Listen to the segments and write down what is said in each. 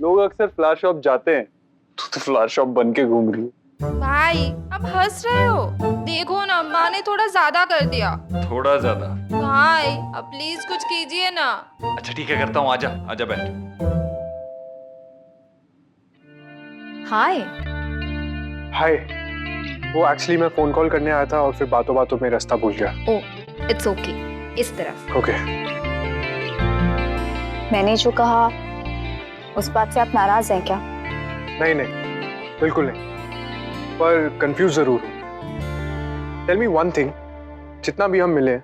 लोग अक्सर flower shop जाते हैं, तू तो फ्लावर शॉप बन के घूम रही है। भाई अब हंस रहे हो? देखो ना, माँ ने थोड़ा ज्यादा कर दिया। थोड़ा ज्यादा? भाई अब प्लीज कुछ कीजिए ना। अच्छा ठीक है, करता हूँ, आजा आजा बैठ। हाय। हाय। वो एक्चुअली मैं फोन कॉल करने आया था और फिर बातों बातों में रास्ता भूल गया। ओह इट्स ओके, इस तरफ। ओके। मैंने जो कहा उस बात से आप नाराज हैं क्या? नहीं नहीं, बिल्कुल नहीं, पर कंफ्यूज जरूर हूँ। टेल मी वन थिंग, जितना भी हम मिले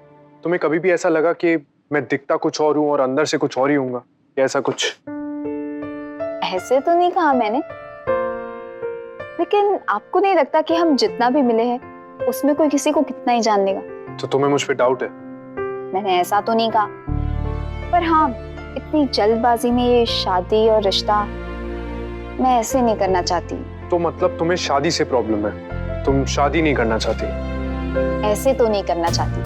तुम्हें कभी भी ऐसा लगा कि मैं दिखता कुछ और हूँ और अंदर से कुछ और ही हूँगा, या ऐसा कुछ? ऐसे तो नहीं कहा मैंने, लेकिन आपको नहीं लगता कि हम जितना भी मिले हैं उसमें कोई किसी को कितना ही जान लेगा? तो तुम्हें मुझ पे डाउट है? मैंने ऐसा तो नहीं कहा, पर हाँ, इतनी जल्दबाजी में ये शादी और रिश्ता मैं ऐसे नहीं करना चाहती। तो मतलब तुम्हें शादी से प्रॉब्लम है, तुम शादी नहीं करना चाहती? ऐसे तो नहीं करना चाहती।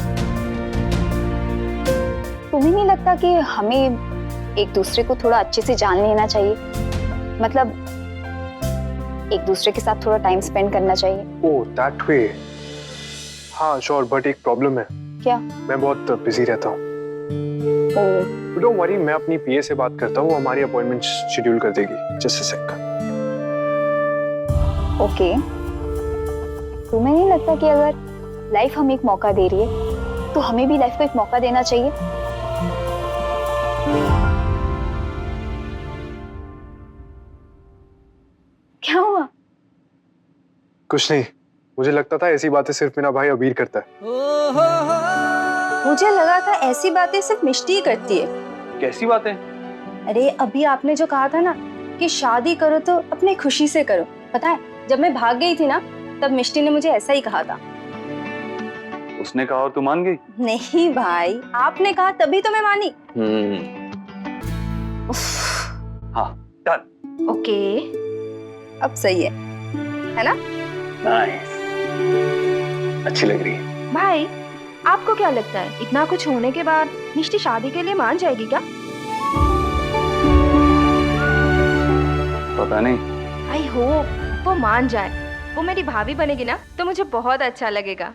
तुम्हें नहीं लगता कि हमें एक दूसरे को थोड़ा अच्छे से जान लेना चाहिए? मतलब एक दूसरे के साथ थोड़ा टाइम स्पेंड करना चाहिए। Oh that way. हाँ श्योर, बट एक प्रॉब्लम है। क्या? मैं बहुत बिजी रहता हूँ। डोंट वरी, मैं अपनी पीए से बात करता हूँ, हमारी अपॉइंटमेंट शेड्यूल कर देगी। Just a second. ओके। तुम्हें नहीं लगता कि अगर लाइफ हमें एक मौका दे रही है तो हमें भी लाइफ को एक मौका देना चाहिए? क्या हुआ? कुछ नहीं, मुझे लगता था ऐसी बातें सिर्फ मेरा भाई अबीर करता है। मुझे लगा था ऐसी बातें सिर्फ मिष्टी ही करती है। कैसी बातें? अरे अभी आपने जो कहा था ना कि शादी करो तो अपनी खुशी से करो, पता है जब मैं भाग गई थी ना तब मिष्टी ने मुझे ऐसा ही कहा था। उसने कहा और तू मान गई? नहीं भाई, आपने कहा तभी तो मैं मानी। हाँ डन। ओके अब सही है ना? नाइस, अच्छी लग रही है। भाई, आपको क्या लगता है इतना कुछ होने के बाद मिष्टी शादी के लिए मान जाएगी क्या? पता नहीं। आई होप वो मान जाए। वो मेरी भाभी बनेगी ना तो मुझे बहुत अच्छा लगेगा।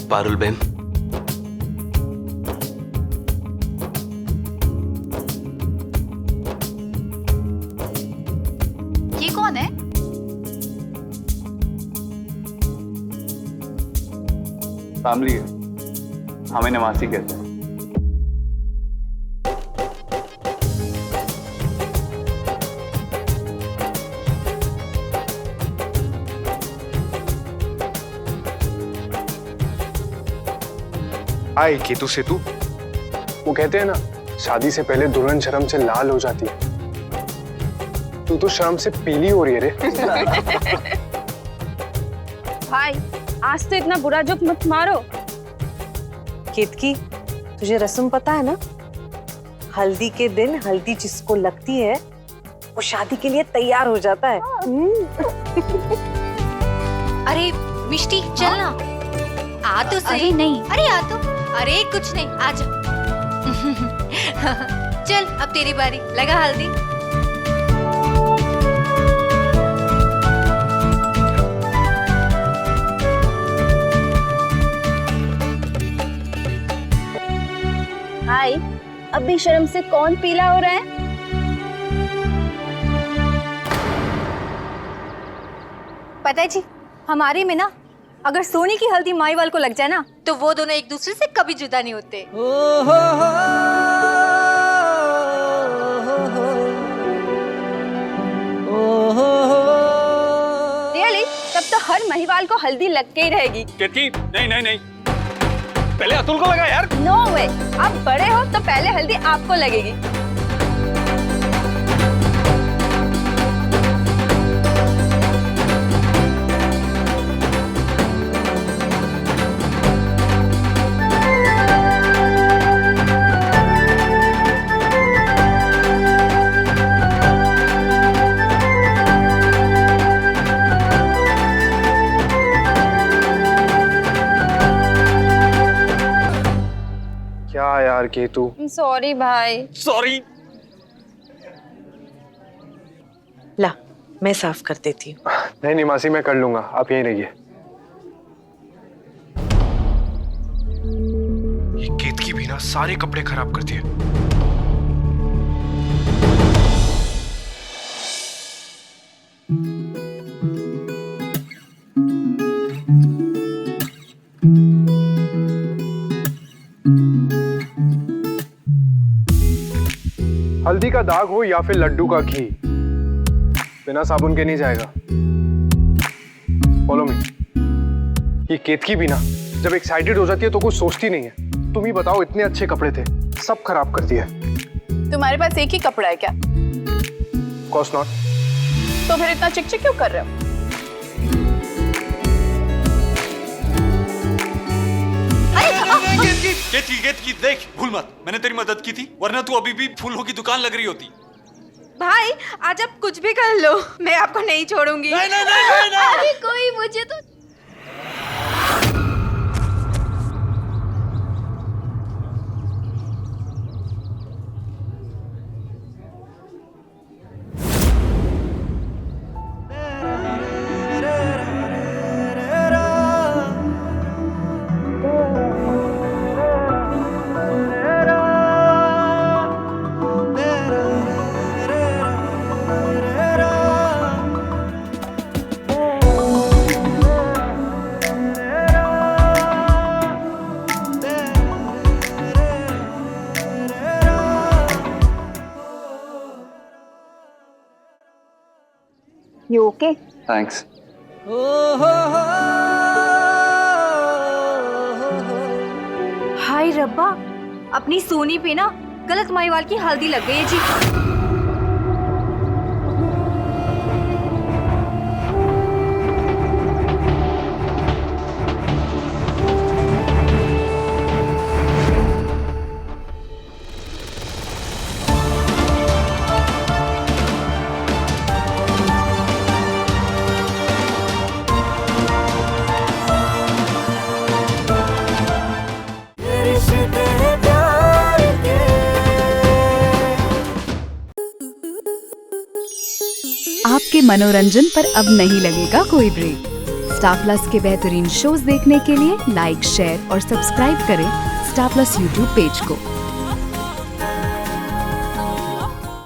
पारुल बहन, ये कौन है? फैमिली है, हमें नवासी कहते हैं। हाय केतु सेतु। वो कहते हैं ना, शादी से पहले दुल्हन शर्म से लाल हो जाती है, तू तो शर्म से पीली हो रही है रे। भाई आज तो इतना बुरा जोक मत मारो। केतकी, तुझे रस्म पता है ना? हल्दी के दिन हल्दी जिसको लगती है वो शादी के लिए तैयार हो जाता है। अरे मिष्टी चल ना। आ तो सही। अरे नहीं। अरे आ तो। अरे कुछ नहीं, आ जा। चल अब तेरी बारी, लगा हल्दी। भाई अभी शर्म से कौन पीला हो रहा है? पता है जी, हमारे में ना अगर सोनी की हल्दी माईवाल को लग जाए ना तो वो दोनों एक दूसरे से कभी जुदा नहीं होते। ओ महिवाल को हल्दी लग के ही रहेगी। केतकी, नहीं नहीं नहीं, पहले अतुल को लगा यार। नो वे, आप बड़े हो तो पहले हल्दी आपको लगेगी। क्या यार केतु, सॉरी भाई। सॉरी। ला मैं साफ कर देती हूँ। नहीं नहीं मासी, मैं कर लूंगा, आप यहीं रहिए। ये केतकी भी ना सारे कपड़े खराब करती है। हल्दी का दाग हो या फिर लड्डू का घी, बिना साबुन के नहीं जाएगा। Follow me. ये केतकी भी ना जब एक्साइटेड हो जाती है तो कुछ सोचती नहीं है। तुम ही बताओ, इतने अच्छे कपड़े थे, सब खराब कर दिया। तुम्हारे पास एक ही कपड़ा है क्या? Course not. तो फिर इतना चिकचिक क्यों कर रहे हो? केतकी केतकी देख, भूल मत, मैंने तेरी मदद की थी, वरना तू अभी भी फूलों की दुकान लग रही होती। भाई आज आप कुछ भी कर लो, मैं आपको नहीं छोड़ूंगी। नहीं नहीं नहीं नहीं। अरे कोई मुझे तो यू ओके? थैंक्स। हाय रब्बा, अपनी सोनी पे ना गलत महिवाल की हल्दी लग गई है जी। आपके मनोरंजन पर अब नहीं लगेगा कोई ब्रेक। स्टार प्लस के बेहतरीन शोज देखने के लिए लाइक, शेयर और सब्सक्राइब करें स्टार प्लस यूट्यूब पेज को।